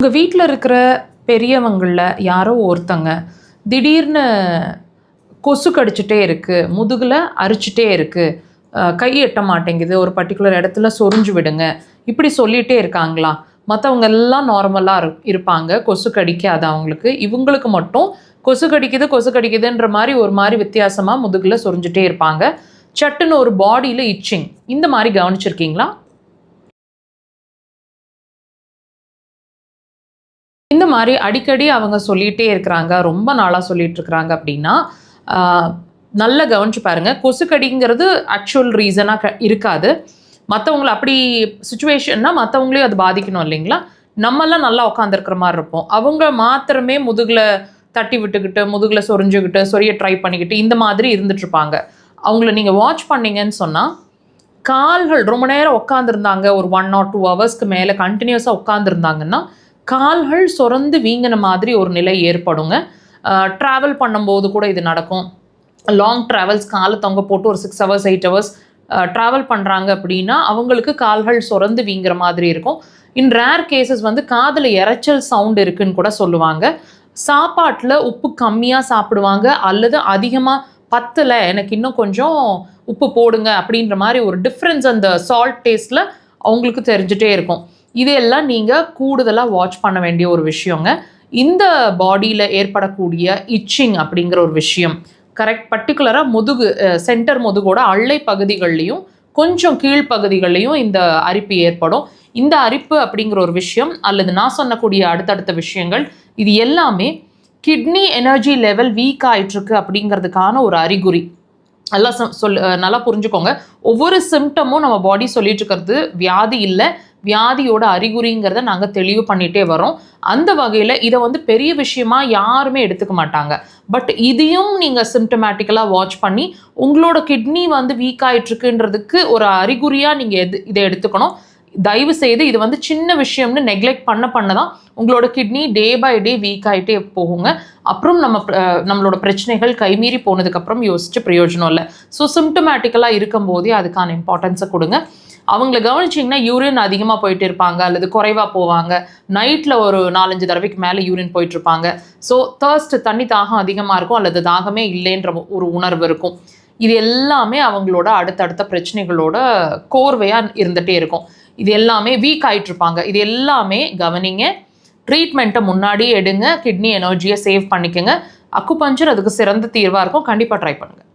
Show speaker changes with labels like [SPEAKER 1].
[SPEAKER 1] உங்கள் வீட்டில் இருக்கிற பெரியவங்களில் யாரோ ஒருத்தங்க திடீர்னு கொசு கடிச்சிட்டே இருக்குது, முதுகில் அரிச்சிட்டே இருக்குது, கை எட்ட மாட்டேங்குது, ஒரு பர்டிகுலர் இடத்துல சொரிஞ்சு விடுங்க, இப்படி சொல்லிகிட்டே இருக்காங்களா? மற்றவங்க எல்லாம் நார்மலாக இருப்பாங்க, கொசு கடிக்காது அவங்களுக்கு. இவங்களுக்கு மட்டும் கொசு கடிக்குதுன்ற மாதிரி ஒரு மாதிரி வித்தியாசமாக முதுகில் சொரிஞ்சிட்டே இருப்பாங்க. சட்டுன்னு ஒரு பாடியில் இச்சிங், இந்த மாதிரி கவனிச்சிருக்கீங்களா? இந்த மாதிரி அடிக்கடி அவங்க சொல்லிகிட்டே இருக்கிறாங்க, ரொம்ப நாளாக சொல்லிகிட்டு இருக்கிறாங்க அப்படின்னா நல்லா கவனிச்சு பாருங்கள். கொசு கடிங்கிறது ஆக்சுவல் ரீசனாக இருக்காது. மற்றவங்கள அப்படி சுச்சுவேஷன்னா மற்றவங்களையும் அது பாதிக்கணும் இல்லைங்களா? நம்மெல்லாம் நல்லா உட்காந்துருக்கிற மாதிரி இருப்போம், அவங்க மாத்திரமே முதுகில் தட்டி விட்டுக்கிட்டு, முதுகில் சொரிய ட்ரை பண்ணிக்கிட்டு இந்த மாதிரி இருந்துகிட்ருப்பாங்க. அவங்கள நீங்கள் வாட்ச் பண்ணிங்கன்னு சொன்னால், கால்கள் ரொம்ப நேரம் உட்காந்துருந்தாங்க, ஒரு 1 or 2 ஹவர்ஸ்க்கு மேலே கண்டினியூஸாக உட்காந்துருந்தாங்கன்னா கால்கள் சொரந்து வீங்கின மாதிரி ஒரு நிலை ஏற்படுங்க. ட்ராவல் பண்ணும்போது கூட இது நடக்கும். லாங் ட்ராவல்ஸ் காலை தொங்க போட்டு ஒரு 6 hours 8 hours ட்ராவல் பண்ணுறாங்க அப்படின்னா அவங்களுக்கு கால்கள் சொரந்து வீங்குற மாதிரி இருக்கும். இன் ரேர் கேசஸ் காதில் இரைச்சல் சவுண்ட் இருக்குன்னு கூட சொல்லுவாங்க. சாப்பாட்டில் உப்பு கம்மியாக சாப்பிடுவாங்க, அல்லது அதிகமாக பத்தலை, எனக்கு இன்னும் கொஞ்சம் உப்பு போடுங்க அப்படின்ற மாதிரி ஒரு டிஃப்ரென்ஸ் அந்த சால்ட் டேஸ்ட்டில் அவங்களுக்கு தெரிஞ்சிட்டே இருக்கும். இதெல்லாம் நீங்கள் கூடுதலாக வாட்ச் பண்ண வேண்டிய ஒரு விஷயங்க. இந்த பாடியில் ஏற்படக்கூடிய இச்சிங் அப்படிங்கிற ஒரு விஷயம் பர்டிகுலராக முதுகு, சென்டர் முதுகோட அள்ளை பகுதிகள்லையும் கொஞ்சம் கீழ்ப்பகுதிகள்லையும் இந்த அரிப்பு ஏற்படும். இந்த அரிப்பு அப்படிங்கிற ஒரு விஷயம், அல்லது நான் சொன்னக்கூடிய அடுத்தடுத்த விஷயங்கள், இது எல்லாமே கிட்னி எனர்ஜி லெவல் வீக் ஆகிட்டுருக்கு அப்படிங்கிறதுக்கான ஒரு அறிகுறி. நல்லா புரிஞ்சுக்கோங்க. ஒவ்வொரு சிம்டமும் நம்ம பாடி சொல்லிட்டு இருக்கிறது வியாதி இல்லை, வியாதியோட அறிகுறிங்கிறத நாங்கள் தெளிவு பண்ணிகிட்டே வரோம். அந்த வகையில் இதை பெரிய விஷயமா யாருமே எடுத்துக்க மாட்டாங்க. பட் இதையும் நீங்கள் சிம்டமேட்டிக்கலாக வாட்ச் பண்ணி உங்களோட கிட்னி வீக் ஆகிட்டுருக்குன்றதுக்கு ஒரு அறிகுறியாக நீங்கள் இதை எடுத்துக்கணும். தயவு செய்து இது சின்ன விஷயம்னு நெக்லெக்ட் பண்ண தான் உங்களோட kidney day by day week ஆகிட்டே போகுங்க. அப்புறம் நம்மளோட பிரச்சனைகள் கைமீறி போனதுக்கப்புறம் யோசிச்சு பிரயோஜனம் இல்லை. ஸோ சிம்டமேட்டிக்கலாக இருக்கும் போதே அதுக்கான இம்பார்ட்டன்ஸை கொடுங்க. அவங்கள கவனிச்சிங்கன்னா யூரின் அதிகமாக போயிட்டு இருப்பாங்க, அல்லது குறைவாக போவாங்க. நைட்டில் ஒரு 4-5 தடவைக்கு மேலே யூரின் போயிட்டுருப்பாங்க. ஸோ தண்ணி தாகம் அதிகமாக இருக்கும், அல்லது தாகமே இல்லைன்ற ஒரு உணர்வு இருக்கும். இது எல்லாமே அவங்களோட அடுத்தடுத்த பிரச்சனைகளோட கோர்வையாக இருந்துகிட்டே இருக்கும். இது எல்லாமே வீக் ஆகிட்டுருப்பாங்க. இது எல்லாமே கவனிங்க. ட்ரீட்மெண்ட்டை முன்னாடியே எடுங்க. கிட்னி எனர்ஜியை சேவ் பண்ணிக்கோங்க. அக்குபஞ்சர் அதுக்கு சிறந்த தீர்வாக இருக்கும். கண்டிப்பாக ட்ரை பண்ணுங்கள்.